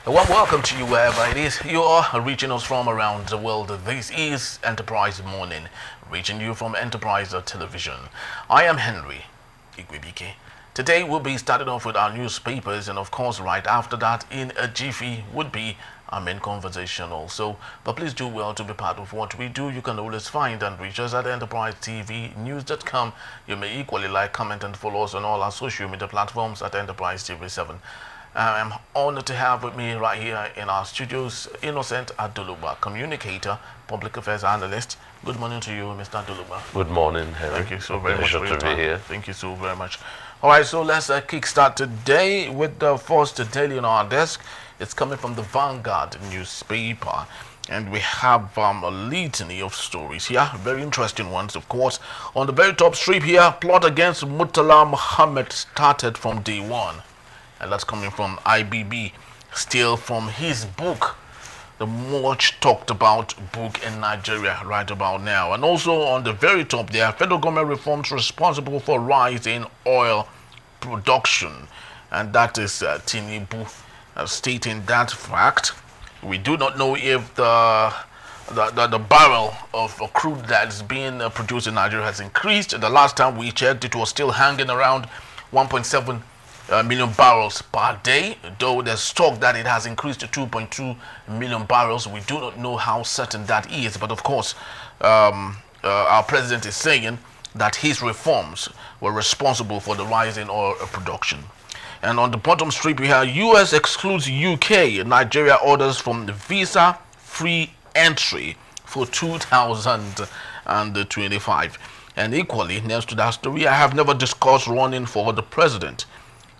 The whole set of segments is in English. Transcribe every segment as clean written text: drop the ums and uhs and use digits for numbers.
Well, welcome to you wherever it is you are reaching us from around the world. This is Enterprise Morning, reaching you from Enterprise Television. I am Henry Igwebike. Today we'll be starting off with our newspapers, and of course right after that in a jiffy would be our main conversation also. But please do well to be part of what we do. You can always find and reach us at enterprisetvnews.com. You may equally like, comment and follow us on all our social media platforms at Enterprise TV 7. I'm honored to have with me right here in our studios Innocent Aduluba, communicator, public affairs analyst. Good morning to you, Mr. Aduluba. Good morning, Henry. Thank you so very much for your time. Here. Thank you so very much. All right, so let's kickstart today with the first daily on our desk. It's coming from the Vanguard newspaper, and we have a litany of stories here, very interesting ones, of course. On the very top strip here, plot against Murtala Muhammad started from day one. And that's coming from IBB, still from his book, the much talked about book in Nigeria right about now. And also on the very top there, federal government reforms responsible for rise in oil production. And that is Tinubu stating that fact. We do not know if the barrel of crude that is being produced in Nigeria has increased. The last time we checked, it was still hanging around 1.7 million barrels per day, though there's talk that it has increased to 2.2 million barrels. We do not know how certain that is, but of course our president is saying that his reforms were responsible for the rise in oil production. And on the bottom strip we have US excludes UK, Nigeria orders from the visa free entry for 2025. And equally next to that story, I have never discussed running for the president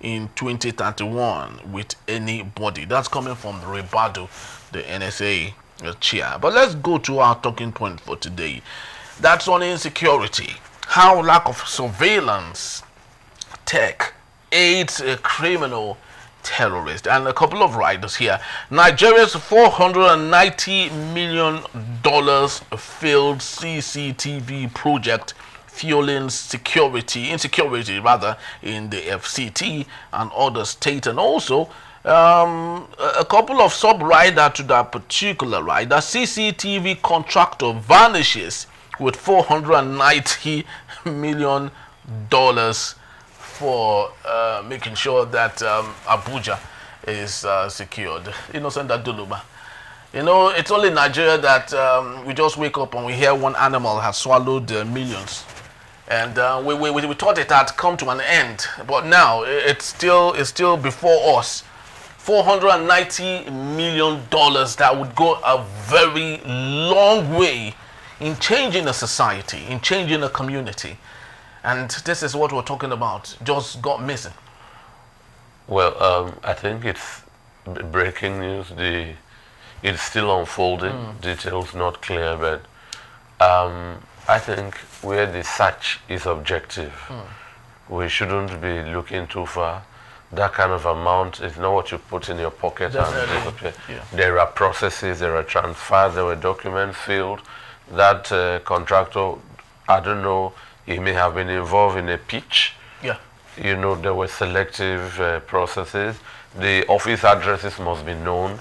in 2031 with anybody. That's coming from Rebado, the NSA chair. But let's go to our talking point for today. That's on insecurity. How lack of surveillance tech aids a criminal terrorist. And a couple of riders here. Nigeria's $490 million failed CCTV project fueling insecurity in the FCT and other states, and also a couple of sub-rider to that particular rider. CCTV contractor vanishes with $490 million for making sure that Abuja is secured. Innocent Aduluba. You know, it's only in Nigeria that we just wake up and we hear one animal has swallowed millions. And we thought it had come to an end, but now it's still before us. $490 million that would go a very long way in changing a society, in changing a community. And this is what we're talking about, just got missing. Well, I think it's breaking news. It's still unfolding, details not clear, but I think where the search is objective, we shouldn't be looking too far. That kind of amount is not what you put in your pocket and disappear. Yeah. There are processes, there are transfers, there were documents filled. That contractor, I don't know, he may have been involved in a pitch. Yeah. You know, there were selective processes. The office addresses must be known,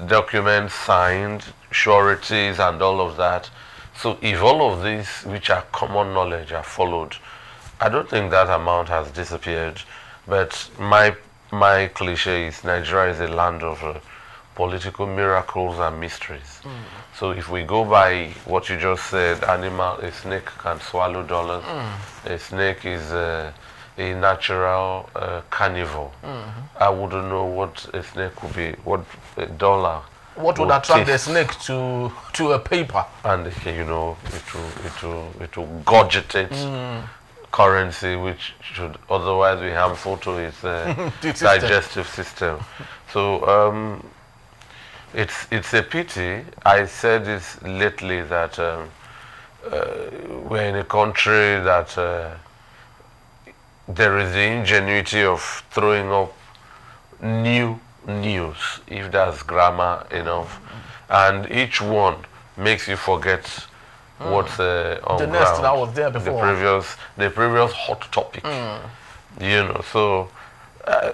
documents signed, sureties and all of that. So if all of these, which are common knowledge, are followed, I don't think that amount has disappeared. But my cliche is Nigeria is a land of political miracles and mysteries. So if we go by what you just said, a snake can swallow dollars. A snake is a natural carnivore. I wouldn't know what a snake could be, what a dollar. What would attract the snake to a paper? And you know, it will gurgitate currency, which should otherwise be harmful to its digestive system. So it's a pity. I said this lately that we're in a country that there is the ingenuity of throwing up new news, if that's grammar enough, and each one makes you forget what's on the ground. nest that was there before. The previous hot topic. You know, so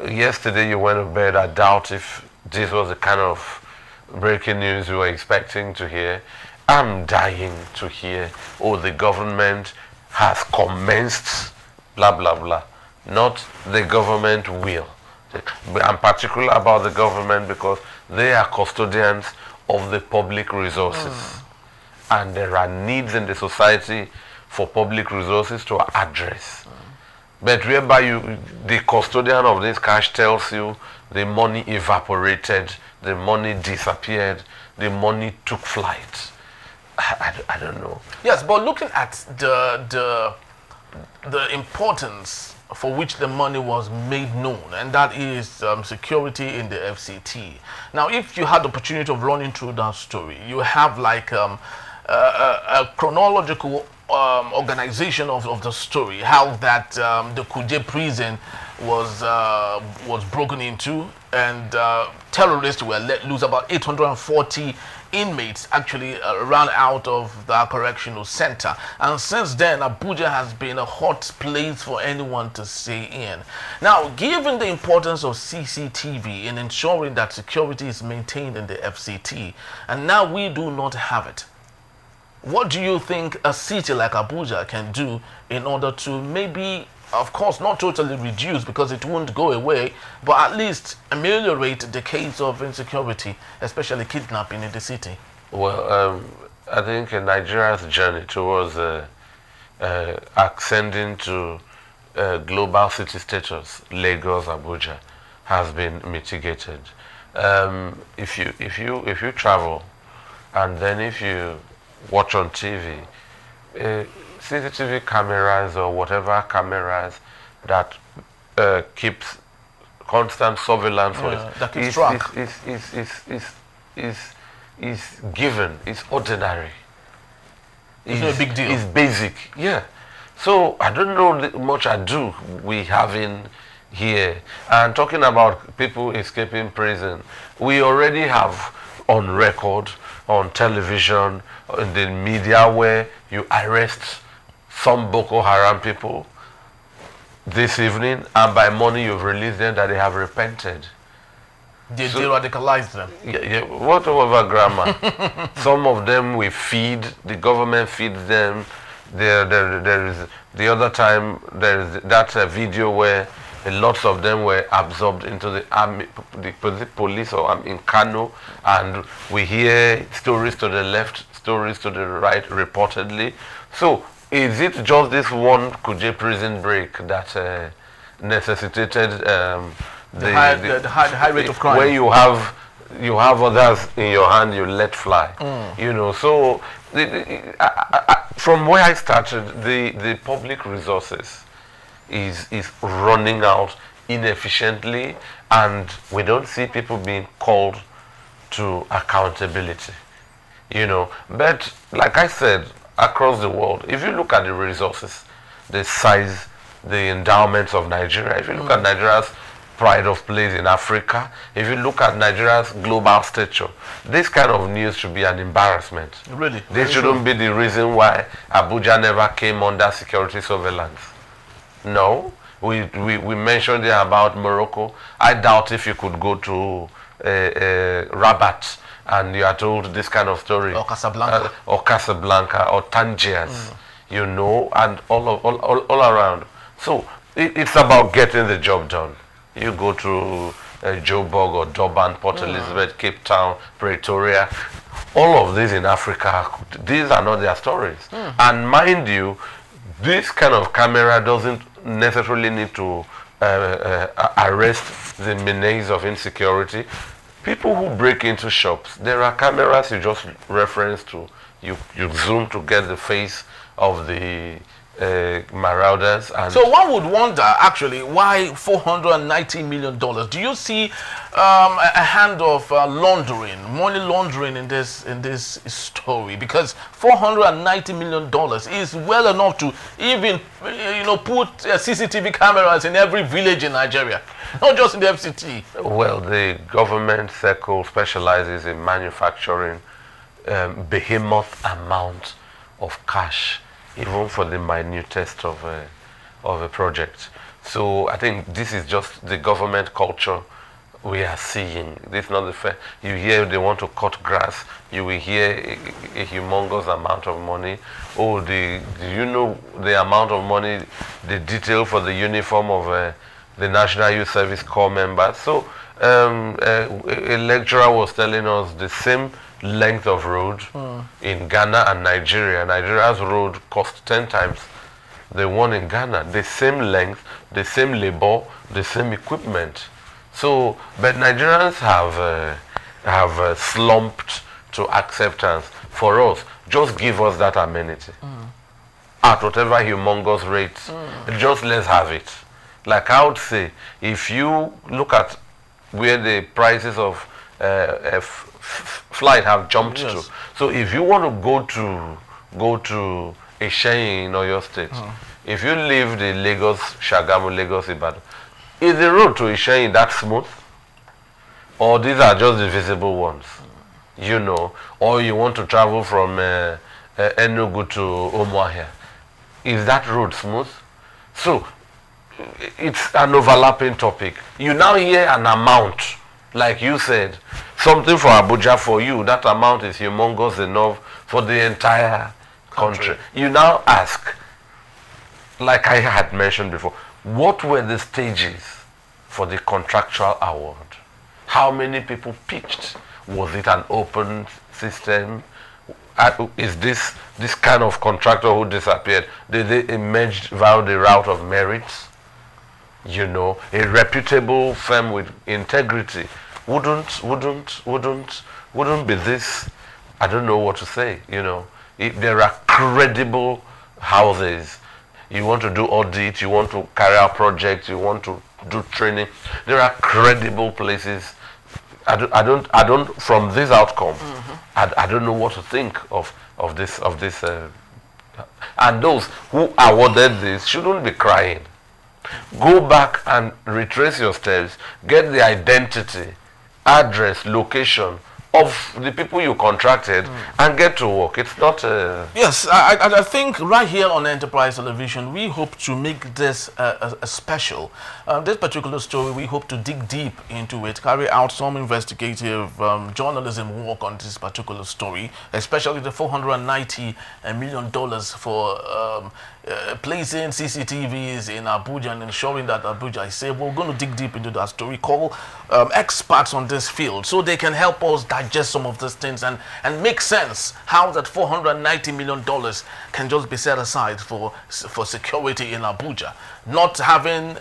yesterday you went to bed. I doubt if this was the kind of breaking news we were expecting to hear. I'm dying to hear, oh, the government has commenced, blah, blah, blah. Not the government will. I'm particular about the government because they are custodians of the public resources. And there are needs in the society for public resources to address. But whereby the custodian of this cash tells you the money evaporated, the money disappeared, the money took flight. I don't know. Yes, but looking at the importance for which the money was made known, and that is security in the FCT. Now, if you had the opportunity of running through that story, you have like a chronological organization of the story, how that the Kuje prison was broken into, and terrorists were let loose. About 840 inmates actually ran out of the correctional center, and since then Abuja has been a hot place for anyone to stay in. Now, given the importance of CCTV in ensuring that security is maintained in the FCT, and now we do not have it, what do you think a city like Abuja can do in order to maybe, of course, not totally reduce because it won't go away, but at least ameliorate the case of insecurity, especially kidnapping in the city? Well, I think Nigeria's journey towards ascending to global city status, Lagos, Abuja, has been mitigated. If you travel, and then if you watch on TV, CCTV cameras or whatever cameras that keeps constant surveillance that keeps track. is given, is ordinary. It's not a big deal. It's basic, yeah. So I don't know much ado we have in here. And talking about people escaping prison, we already have on record, on television, in the media, where you arrest some Boko Haram people this evening, and by morning you've released them that they have repented. They radicalize them. Yeah, whatever grammar. Some of them we feed, the government feeds them. There is the other time there is that video where lots of them were absorbed into the army, the police or in Kano, and we hear stories to the left, stories to the right, reportedly. So is it just this one Kuje prison break that necessitated the high rate of crime? When you have others in your hand, you let fly. You know, so from where I started, the public resources is running out inefficiently, and we don't see people being called to accountability. You know, but like I said, across the world, if you look at the resources, the size, the endowments of Nigeria, if you look at Nigeria's pride of place in Africa, if you look at Nigeria's global stature, this kind of news should be an embarrassment. Really? This shouldn't be the reason why Abuja never came under security surveillance. No. We mentioned there about Morocco. I doubt if you could go to Rabat and you are told this kind of story. Or Casablanca. Or Tangiers, you know, and all around. So it's about getting the job done. You go to Joburg or Durban, Port Elizabeth, Cape Town, Pretoria, all of these in Africa, these are not their stories. And mind you, this kind of camera doesn't necessarily need to arrest the menace of insecurity. People who break into shops, there are cameras you just reference to. You zoom to get the face of the marauders. And so one would wonder, actually, why $490 million? Do you see a hand of laundering, money laundering in this story? Because $490 million is well enough to even put CCTV cameras in every village in Nigeria, not just in the FCT. Well, the government circle specializes in manufacturing behemoth amount of cash, even for the minutest of a project. So I think this is just the government culture we are seeing. This is not the fair. You hear they want to cut grass. You will hear a humongous amount of money. Oh, do you know the amount of money, the detail for the uniform of the National Youth Service Corps members? So a lecturer was telling us the same length of road in Ghana and Nigeria. Nigeria's road cost 10 times the one in Ghana. The same length, the same labor, the same equipment. So, but Nigerians have slumped to acceptance. For us, just give us that amenity at whatever humongous rates. Just let's have it. Like I would say, if you look at where the prices of flight have jumped to, so if you want to go to a Shein in Oyo State, if you leave the Lagos, Shagamu, Lagos, Ibadan, is the road to Shein that smooth? Or these are just the visible ones? You know, or you want to travel from Enugu to Umuahia. Is that road smooth? So, it's an overlapping topic. You now hear an amount, like you said, something for Abuja for you, that amount is humongous enough for the entire country. You now ask, like I had mentioned before, what were the stages for the contractual award? How many people pitched? Was it an open system? Is this kind of contractor who disappeared? Did they emerge via the route of merits? You know, a reputable firm with integrity wouldn't be this. I don't know what to say. You know, if there are credible houses, you want to do audit, you want to carry out projects, you want to do training. There are credible places. I don't. From this outcome, I don't know what to think of this. And those who awarded this shouldn't be crying. Go back and retrace your steps. Get the identity, address, location of the people you contracted and get to work. It's not Yes, I think right here on Enterprise Television, we hope to make this a special. This particular story, we hope to dig deep into it, carry out some investigative journalism work on this particular story, especially the $490 million for placing CCTVs in Abuja and ensuring that Abuja is safe. We're going to dig deep into that story, call experts on this field so they can help us digest some of these things and make sense how that $490 million can just be set aside for security in Abuja. Not having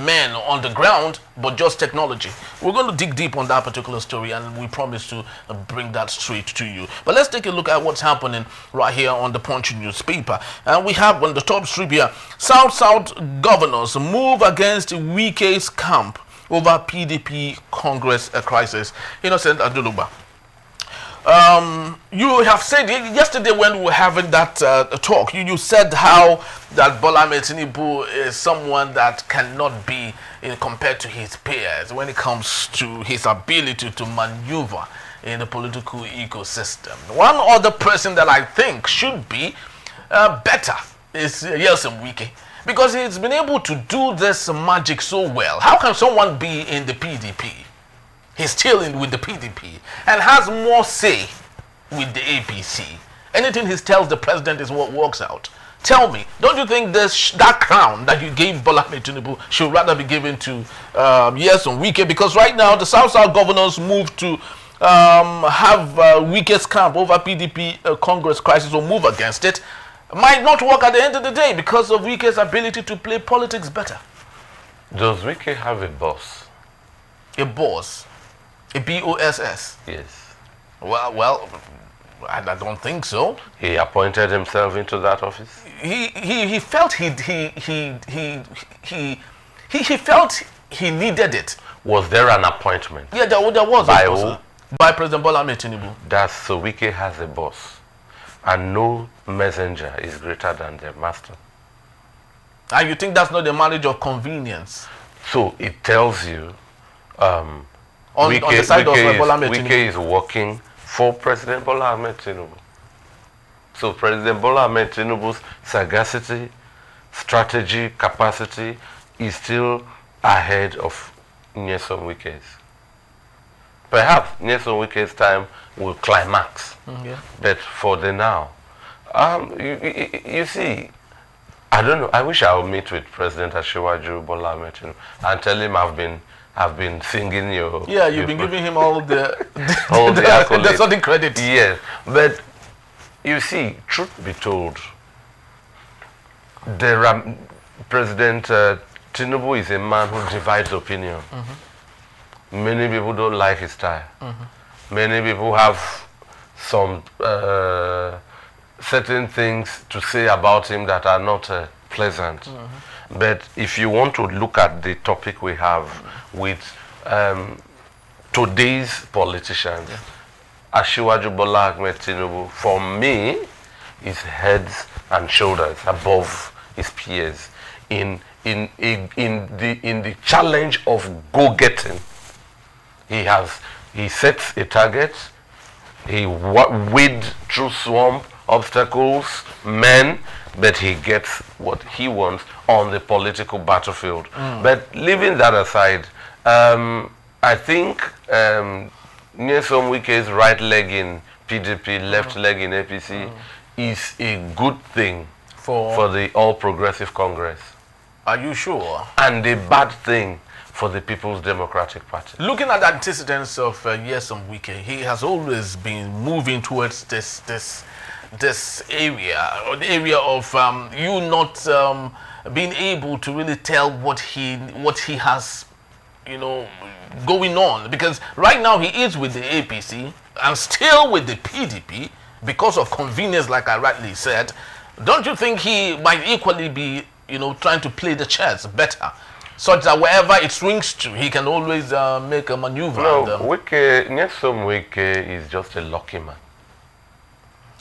men on the ground, but just technology. We're going to dig deep on that particular story, and we promise to bring that straight to you. But let's take a look at what's happening right here on the Punch newspaper. And we have on the top strip here, South governors move against Wike's camp over PDP Congress crisis. Innocent Aduluba. You have said yesterday when we were having that talk, you said how that Bola Ahmed Tinubu is someone that cannot be compared to his peers when it comes to his ability to maneuver in the political ecosystem. One other person that I think should be better is Yeltsin Wike, because he's been able to do this magic so well. How can someone be in the PDP? He's still with the PDP and has more say with the APC. Anything he tells the president is what works out. Tell me, don't you think that crown that you gave Bola Ahmed Tinubu should rather be given to Yeltsin Wike? Because right now the South governors moved to have Wike's camp over PDP Congress crisis or move against it. Might not work at the end of the day because of Wike's ability to play politics better. Does Wike have a boss? A boss? A BOSS? Yes. Well, I don't think so. He appointed himself into that office. He felt he felt he needed it. Was there an appointment? Yeah, there was. By who? By President Bola Ahmed Tinubu. That's so Wike has a boss, and no messenger is greater than their master. And you think that's not a marriage of convenience? So it tells you. On the side of Bola Ahmed Tinubu. Wike is working for President Bola Ahmed Tinubu. So President Bola Ahmed Tinubu's sagacity, strategy, capacity is still ahead of Nyesom Wike's. Perhaps Nyesom Wike's time will climax. Yeah. But for the now, you see, I don't know. I wish I would meet with President Asiwaju Bola Ahmed Tinubu and tell him I've been singing your. Yeah, you've been giving him all the all the accolades. That's all the credit. Yes, but you see, truth be told, President Tinubu is a man who divides opinion. Many people don't like his style. Many people have some certain things to say about him that are not pleasant. But if you want to look at the topic we have with today's politicians, Asiwaju Bola Ahmed Tinubu, for me, is heads and shoulders above his peers in the challenge of go-getting. He sets a target. He wades through swamp, obstacles, men, but he gets what he wants on the political battlefield. But leaving that aside, I think Nyesom Wike's right leg in PDP, left leg in APC is a good thing for the All Progressive Congress. Are you sure? And a bad thing for the People's Democratic Party. Looking at the antecedents of Nyesom Wike, he has always been moving towards this area, or the area of you not being able to really tell what he has, you know, going on. Because right now he is with the APC and still with the PDP because of convenience, like I rightly said. Don't you think he might equally be, you know, trying to play the chess better, such that wherever it swings to, he can always make a maneuver? No, Nyesom Wike is just a lucky man.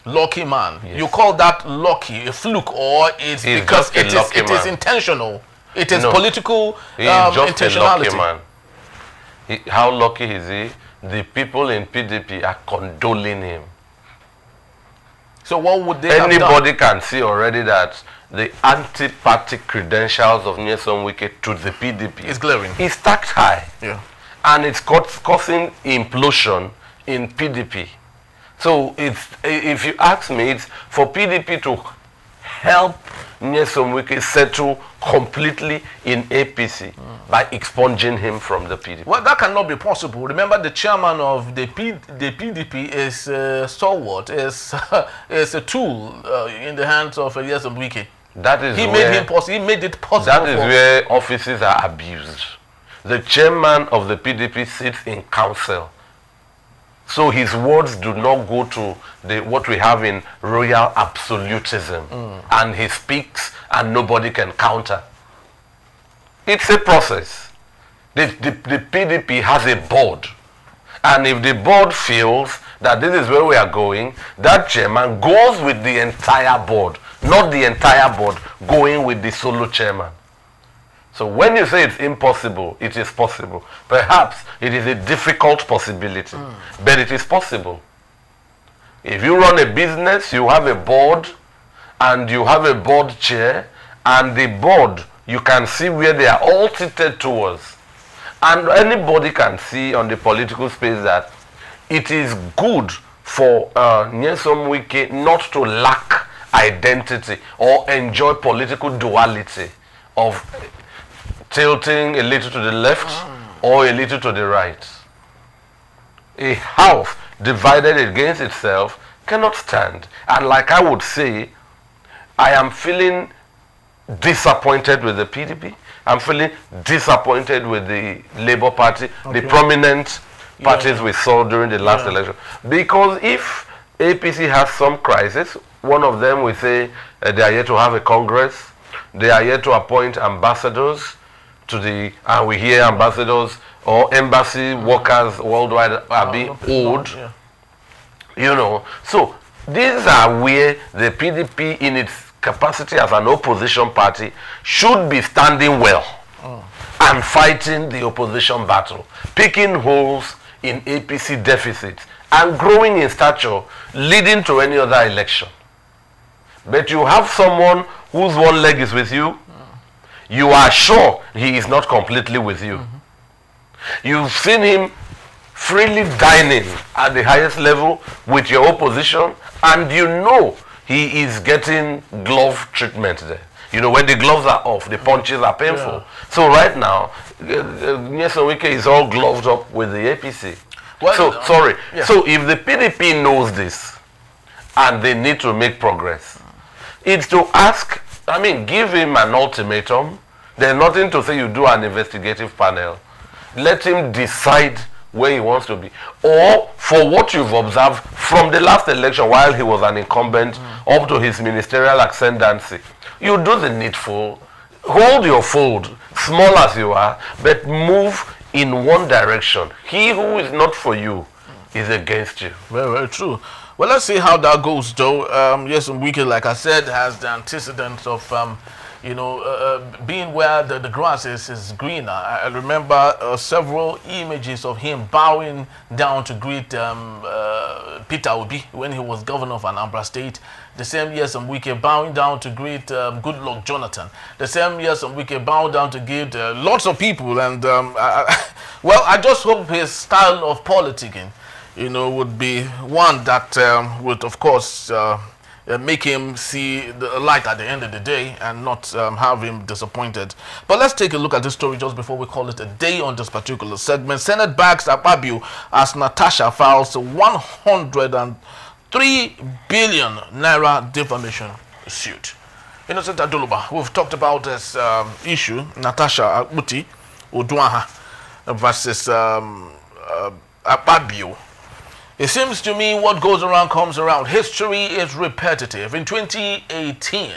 Lucky man. Yes. You call that lucky, a fluke, or it's because it is intentional? It is political he is just intentionality. A lucky man. How lucky is he? The people in PDP are condoling him. So what would they have done? Anybody can see already that the anti-party credentials of Nyesom Wike to the PDP is glaring. It's stacked high. Yeah. And it's causing implosion in PDP. So if you ask me, it's for PDP to help Nyesom Wike settle completely in APC by expunging him from the PDP. Well, that cannot be possible. Remember, the chairman of the PDP is stalwart, is a tool in the hands of Nyesom Wike. That is he made it possible. That is where offices are abused. The chairman of the PDP sits in council. So his words do not go to what we have in royal absolutism. And he speaks and nobody can counter. It's a process. The PDP has a board. And if the board feels that this is where we are going, that chairman goes with the entire board. Not the entire board going with the solo chairman. So when you say it's impossible, it is possible. Perhaps it is a difficult possibility, but it is possible. If you run a business, you have a board, and you have a board chair, and the board, you can see where they are all tilted towards. And anybody can see on the political space that it is good for Nyesom Wike not to lack identity or enjoy political duality of tilting a little to the left or a little to the right. A house divided against itself cannot stand. And like I would say, I am feeling disappointed with the PDP. I'm feeling disappointed with the Labour Party, the prominent parties we saw during the last election. Because if APC has some crisis, one of them will say they are yet to have a Congress, they are yet to appoint ambassadors to the, and we hear ambassadors or embassy workers worldwide are being owed. You know, so these are where the PDP in its capacity as an opposition party should be standing well and fighting the opposition battle, picking holes in APC deficits and growing in stature, leading to any other election. But you have someone whose one leg is with you, you are sure he is not completely with you. You've seen him freely dining at the highest level with your opposition, and you know he is getting glove treatment there. You know, when the gloves are off, the punches are painful. Yeah. So right now, Nyesom Wike is all gloved up with the APC. Well, so, sorry. Yeah. So if the PDP knows this, and they need to make progress, it's to ask, I mean, give him an ultimatum. There's nothing to say you do an investigative panel. Let him decide where he wants to be. Or, for what you've observed from the last election while he was an incumbent up to his ministerial ascendancy, you do the needful, hold your fold, small as you are, but move in one direction. He who is not for you is against you. Very, very true. Well, let's see how that goes, though. Nyesom Wike, like I said, has the antecedents of, being where the grass is greener. I remember several images of him bowing down to greet Peter Obi when he was governor of Anambra State. The same Nyesom Wike bowing down to greet Goodluck Jonathan. The same Nyesom Wike bowing down to greet lots of people. And, well, I just hope his style of politicking, would be one that would, of course, make him see the light at the end of the day and not have him disappointed. But let's take a look at this story just before we call it a day on this particular segment. Senate backs Akpabio as Natasha files a 103 billion naira defamation suit. Innocent Aduluba, we've talked about this issue, Natasha Akbuti Oduaha versus Akpabio. It seems to me what goes around comes around. History is repetitive. In 2018,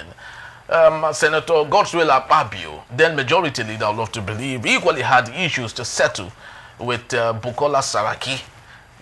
Senator Godswill Akpabio, then majority leader, I love to believe, equally had issues to settle with Bukola Saraki,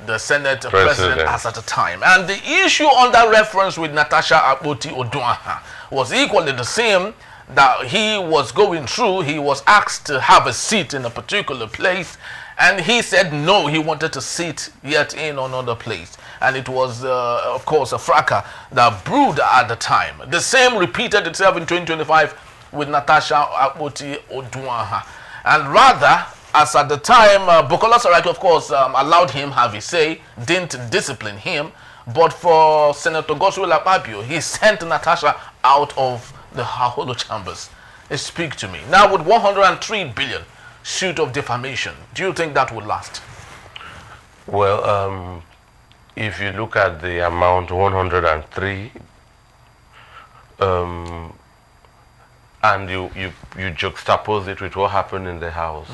the Senate president at the time. And the issue under reference with Natasha Akpoti Oduaha was equally the same that he was going through. He was asked to have a seat in a particular place, and he said no, he wanted to sit yet in another place. And it was, of course, a fracas that brewed at the time. The same repeated itself in 2025 with Natasha Akpoti Oduaha. And rather, as at the time, Bukola Saraki, of course, allowed him have his say, didn't discipline him. But for Senator Godswill Akpabio, he sent Natasha out of the hollow chambers. Speak to me. Now, with 103 billion suit of defamation, do you think that would last? Well, if you look at the amount 103, and you juxtapose it with what happened in the House,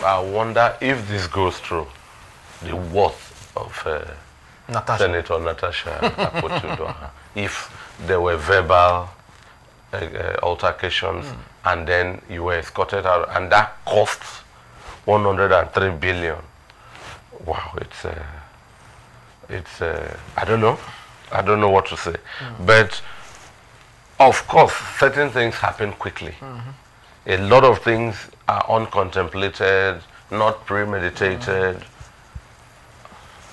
I wonder if this goes through, the worth of Senator Natasha Akpoti-Uduaghan, if there were verbal altercations and then you were escorted out, and that costs 103 billion. Wow, it's I don't know what to say. But of course, certain things happen quickly. A lot of things are uncontemplated, not premeditated.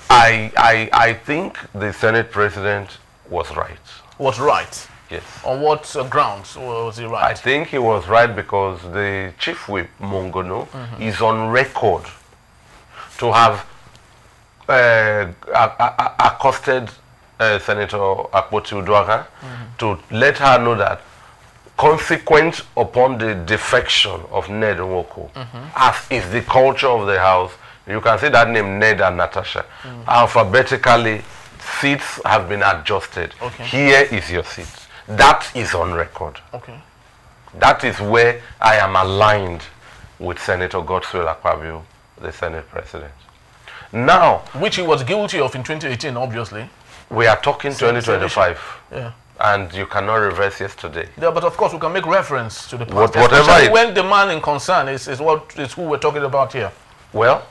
I think the Senate president was right. Was right? Yes. On what grounds was he right? I think he was right because the chief whip, Mongono, is on record to have accosted Senator Akpoti-Uduaghan to let her know that consequent upon the defection of Ned Nwoko, as is the culture of the House, you can see that name, Ned and Natasha, alphabetically, seats have been adjusted. Okay. Here is your seat. That is on record. Okay. That is where I am aligned with Senator Godswill Akpabio, the Senate President. Now, which he was guilty of in 2018, obviously. We are talking 2025. Yeah. And you cannot reverse yesterday. Yeah, but of course we can make reference to the past. Whatever when the man in concern is who we're talking about here. Well,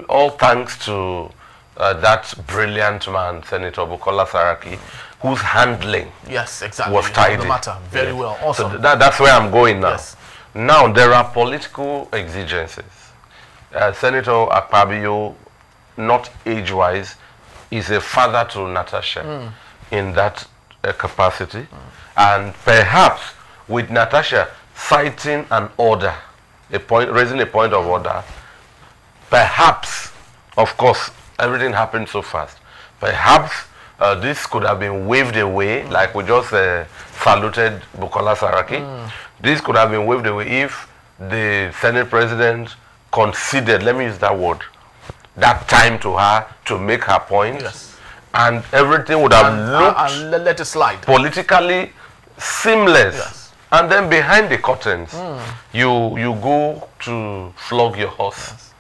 all thanks to that brilliant man, Senator Bukola Saraki, whose handling was tidy. The matter very well. Awesome. So that's where I'm going now. Yes. Now, there are political exigencies. Senator Akpabio, not age-wise, is a father to Natasha in that capacity. And perhaps with Natasha citing an order, raising a point of order, perhaps, of course, everything happened so fast. Perhaps this could have been waved away, like we just saluted Bukola Saraki. This could have been waved away if the Senate President conceded, let me use that word, that time to her to make her point. Yes. And everything would have looked and let it slide. Politically seamless. Yes. And then behind the curtains, you go to flog your horse,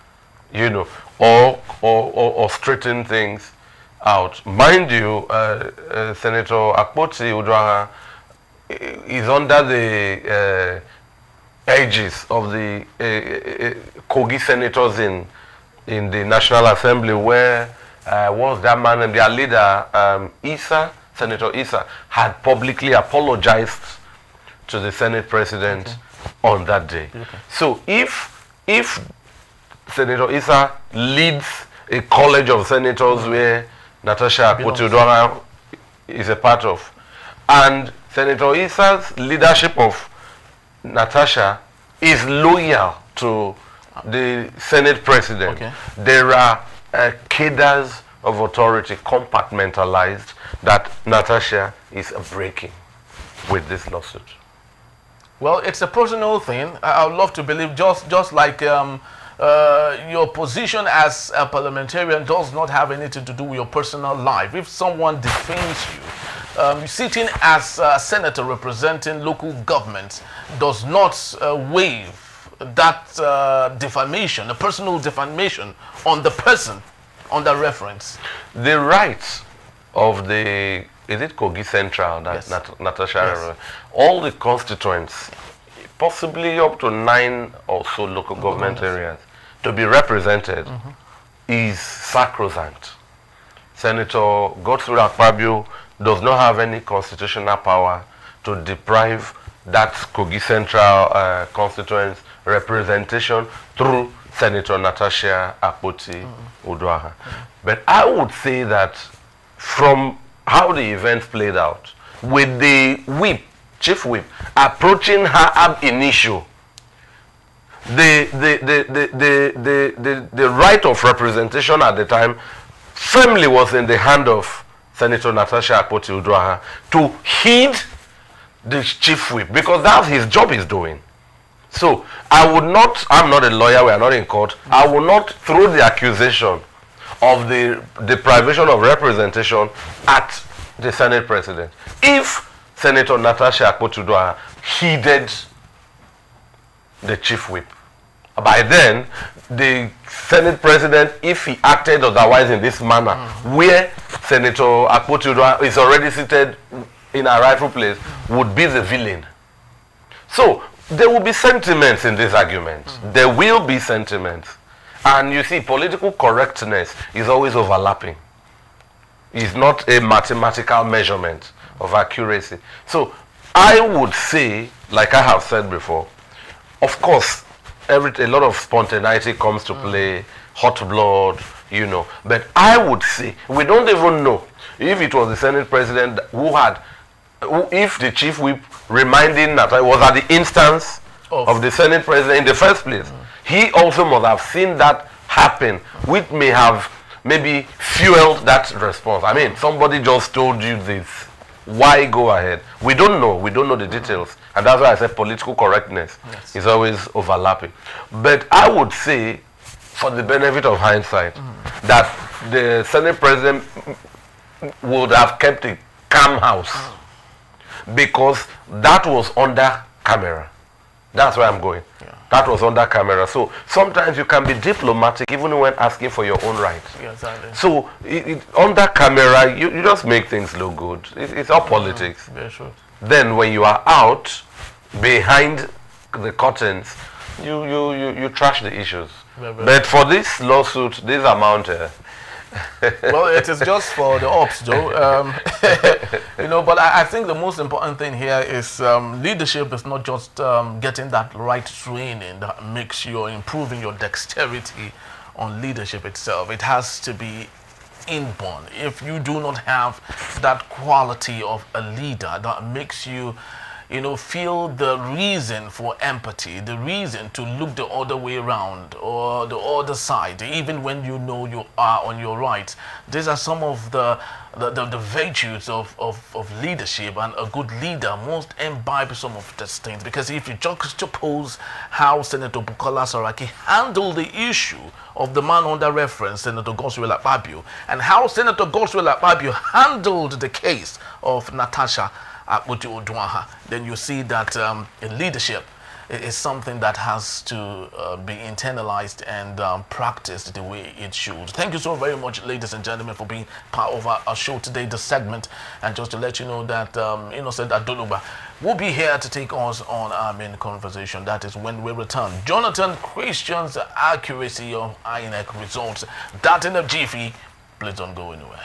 you know, or straighten things out. Mind you, Senator Akpoti Uduaghan is under the aegis of the Kogi senators in the National Assembly, where was that man and their leader, Senator Issa, had publicly apologized to the Senate President on that day. So if Senator Issa leads a college of senators where Natasha Akpoti Uduaghan is a part of, and Senator Issa's leadership of Natasha is loyal to the Senate President, there are cadres of authority compartmentalized that Natasha is breaking with this lawsuit. Well, it's a personal thing. I would love to believe just like your position as a parliamentarian does not have anything to do with your personal life. If someone defames you, sitting as a senator representing local governments does not waive that defamation, a personal defamation on the person, on the reference. The rights of the, is it Kogi Central, that Natasha, all the constituents, possibly up to 9 or so local government areas, to be represented is sacrosanct. Senator Godfrey Akpabio does not have any constitutional power to deprive that Kogi Central constituents representation through Senator Natasha Akpoti Uduaghan. But I would say that from how the events played out, with the whip, chief whip, approaching her ab initio, the right of representation at the time firmly was in the hand of Senator Natasha Akpoti Uduaghan to heed the chief whip, because that's his job he's doing. So I would not, I'm not a lawyer, we are not in court, I will not throw the accusation of the deprivation of representation at the Senate President. If Senator Natasha Akpoti Uduaghan heeded the chief whip, by then the Senate President, if he acted otherwise in this manner, where Senator Akpoti Uduaghan is already seated in a rightful place, would be the villain. So there will be sentiments in this argument. There will be sentiments. And you see, political correctness is always overlapping. It's not a mathematical measurement of accuracy. So I would say, like I have said before, of course, a lot of spontaneity comes to play, hot blood, you know. But I would say, we don't even know if it was the Senate President if the chief whip reminding that it was at the instance of the Senate President in the first place. He also must have seen that happen, which may have maybe fueled that response. I mean, somebody just told you this. Why go ahead? We don't know. We don't know the details. And that's why I said political correctness is always overlapping. But I would say, for the benefit of hindsight, that the Senate President would have kept a calm house, because that was under camera. That's where I'm going. That was under camera. So sometimes you can be diplomatic even when asking for your own rights. Exactly. So under camera, you just make things look good. It's all politics. Very true. Then when you are out behind the curtains, you trash the issues. But for this lawsuit, this amount, well, it is just for the ops, though. You know, but I think the most important thing here is leadership is not just getting that right training that makes you improving your dexterity on leadership itself. It has to be inborn. If you do not have that quality of a leader that makes you you know, feel the reason for empathy, the reason to look the other way around or the other side, even when you know you are on your right. These are some of the virtues of leadership, and a good leader must imbibe some of these things. Because if you juxtapose how Senator Bukola Saraki handled the issue of the man under reference, Senator Godswill Akpabio, and how Senator Godswill Akpabio handled the case of Natasha Akpoti-Oduaha, then you see that in leadership is something that has to be internalized and practiced the way it should. Thank you so very much, ladies and gentlemen, for being part of our show today, this segment. And just to let you know that Innocent Adoluba will be here to take us on our main conversation. That is when we return. Jonathan Christian's accuracy of INEC results. That in a jiffy. Please don't go anywhere.